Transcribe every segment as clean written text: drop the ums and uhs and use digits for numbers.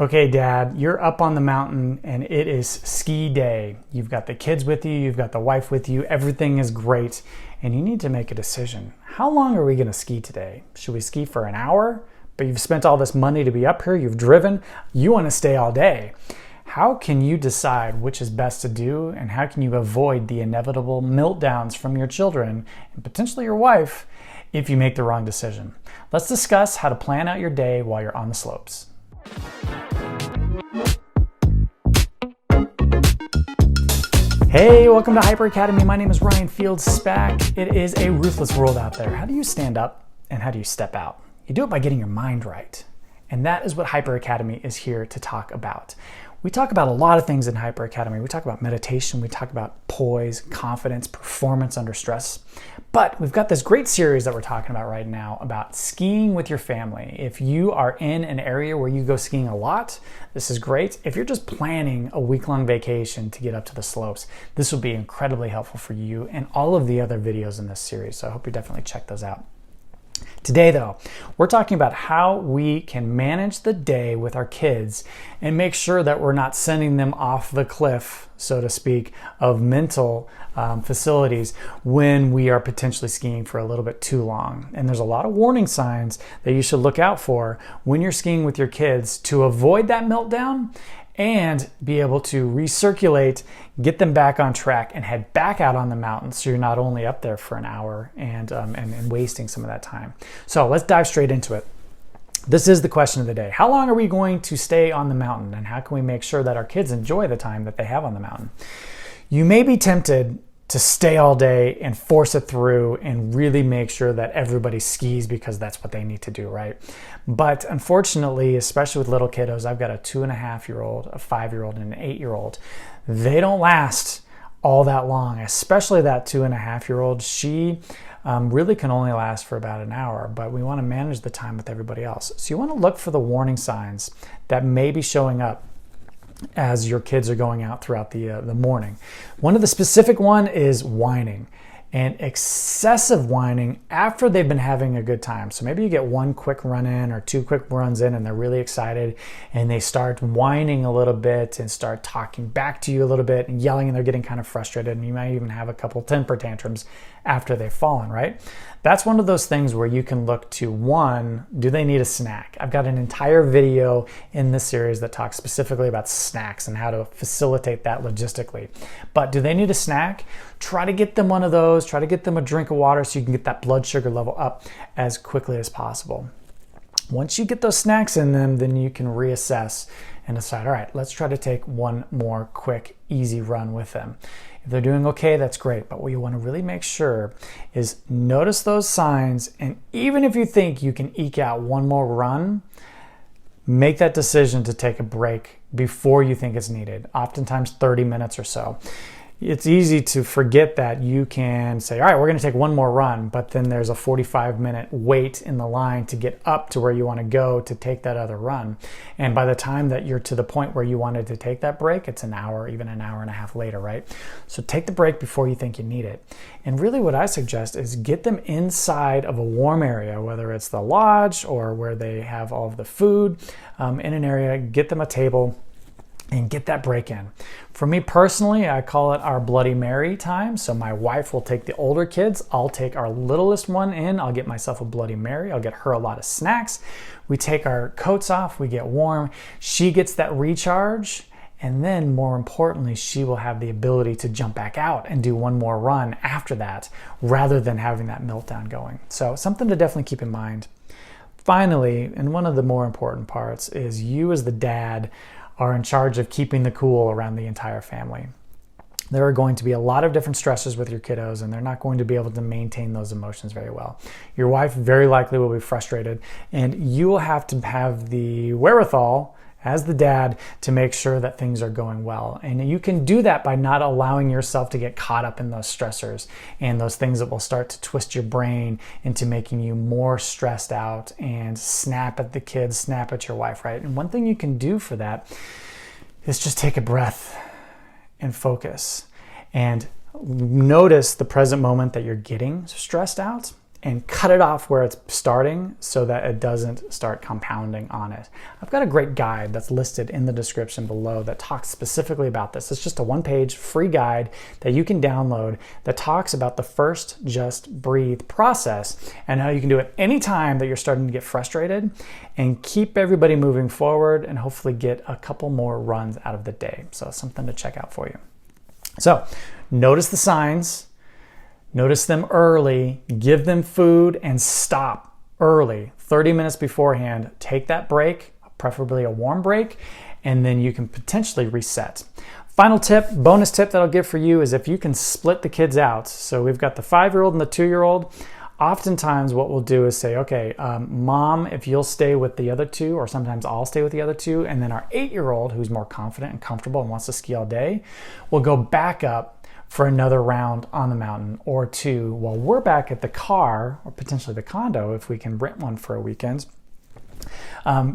Okay, Dad, you're up on the mountain and it is ski day. You've got the kids with you, you've got the wife with you, everything is great, and you need to make a decision. How long are we going to ski today? Should we ski for an hour? But you've spent all this money to be up here, you've driven, you want to stay all day. How can you decide which is best to do, and how can you avoid the inevitable meltdowns from your children and potentially your wife if you make the wrong decision? Let's discuss how to plan out your day while you're on the slopes. Hey, welcome to Hyper Academy. My name is Ryan Fields-Spack. It is a ruthless world out there. How do you stand up and how do you step out? You do it by getting your mind right. And that is what Hyper Academy is here to talk about. We talk about a lot of things in Hyper Academy. We talk about meditation, we talk about poise, confidence, performance under stress. But we've got this great series that we're talking about right now about skiing with your family. If you are in an area where you go skiing a lot, this is great. If you're just planning a week-long vacation to get up to the slopes, this will be incredibly helpful for you and all of the other videos in this series. So I hope you definitely check those out. Today, though, we're talking about how we can manage the day with our kids and make sure that we're not sending them off the cliff, so to speak, of mental facilities when we are potentially skiing for a little bit too long. And there's a lot of warning signs that you should look out for when you're skiing with your kids to avoid that meltdown and be able to recirculate, get them back on track, and head back out on the mountain so you're not only up there for an hour and wasting some of that time. So let's dive straight into it. This is the question of the day. How long are we going to stay on the mountain, and how can we make sure that our kids enjoy the time that they have on the mountain? You may be tempted to stay all day and force it through and really make sure that everybody skis because that's what they need to do, right? But unfortunately, especially with little kiddos, I've got a 2.5-year-old, a 5-year-old, and an 8-year-old. They don't last all that long, especially that 2.5-year-old. She really can only last for about an hour, but we want to manage the time with everybody else. So you want to look for the warning signs that may be showing up as your kids are going out throughout the morning. One of the specific one is whining, and excessive whining after they've been having a good time. So maybe you get one quick run in or two quick runs in and they're really excited and they start whining a little bit and start talking back to you a little bit and yelling, and they're getting kind of frustrated, and you might even have a couple temper tantrums after they've fallen, right? That's one of those things where you can look to, one, do they need a snack? I've got an entire video in this series that talks specifically about snacks and how to facilitate that logistically. But do they need a snack? Try to get them one of those. Try to get them a drink of water so you can get that blood sugar level up as quickly as possible. Once you get those snacks in them, then you can reassess and decide, all right, let's try to take one more quick, easy run with them. If they're doing okay, that's great. But what you want to really make sure is notice those signs. And even if you think you can eke out one more run, make that decision to take a break before you think it's needed, oftentimes 30 minutes or so. It's easy to forget that you can say, all right, we're going to take one more run, but then there's a 45-minute wait in the line to get up to where you want to go to take that other run. And by the time that you're to the point where you wanted to take that break, it's an hour, even an hour and a half later, right? So take the break before you think you need it. And really what I suggest is get them inside of a warm area, whether it's the lodge or where they have all of the food in an area, get them a table, and get that break in. For me personally, I call it our Bloody Mary time. So my wife will take the older kids. I'll take our littlest one in. I'll get myself a Bloody Mary. I'll get her a lot of snacks. We take our coats off. We get warm. She gets that recharge. And then more importantly, she will have the ability to jump back out and do one more run after that, rather than having that meltdown going. So something to definitely keep in mind. Finally, and one of the more important parts, is you as the dad are in charge of keeping the cool around the entire family. There are going to be a lot of different stresses with your kiddos, and they're not going to be able to maintain those emotions very well. Your wife very likely will be frustrated, and you will have to have the wherewithal as the dad to make sure that things are going well. And you can do that by not allowing yourself to get caught up in those stressors and those things that will start to twist your brain into making you more stressed out and snap at the kids, snap at your wife, right? And one thing you can do for that is just take a breath and focus and notice the present moment that you're getting stressed out, and cut it off where it's starting so that it doesn't start compounding on it. I've got a great guide that's listed in the description below that talks specifically about this. It's just a one-page free guide that you can download that talks about the first just breathe process and how you can do it anytime that you're starting to get frustrated and keep everybody moving forward and hopefully get a couple more runs out of the day. So something to check out for you. So notice the signs. Notice them early, give them food, and stop early, 30 minutes beforehand. Take that break, preferably a warm break, and then you can potentially reset. Final tip, bonus tip that I'll give for you is if you can split the kids out. So we've got the 5-year-old and the 2-year-old. Oftentimes what we'll do is say, okay, mom, if you'll stay with the other two, or sometimes I'll stay with the other two, and then our 8-year-old, who's more confident and comfortable and wants to ski all day, will go back up for another round on the mountain or two while we're back at the car or potentially the condo if we can rent one for a weekend.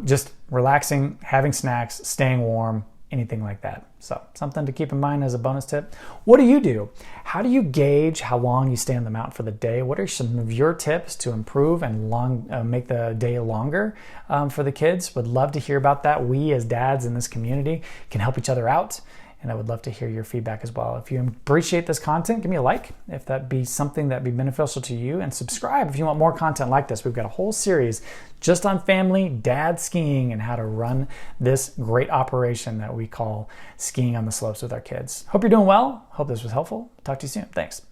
Just relaxing, having snacks, staying warm, anything like that. So something to keep in mind as a bonus tip. What do? How do you gauge how long you stay on the mountain for the day? What are some of your tips to improve and make the day longer for the kids? Would love to hear about that. We as dads in this community can help each other out. And I would love to hear your feedback as well. If you appreciate this content, give me a like if that be something that'd be beneficial to you, and subscribe if you want more content like this. We've got a whole series just on family, dad skiing, and how to run this great operation that we call skiing on the slopes with our kids. Hope you're doing well. Hope this was helpful. Talk to you soon. Thanks.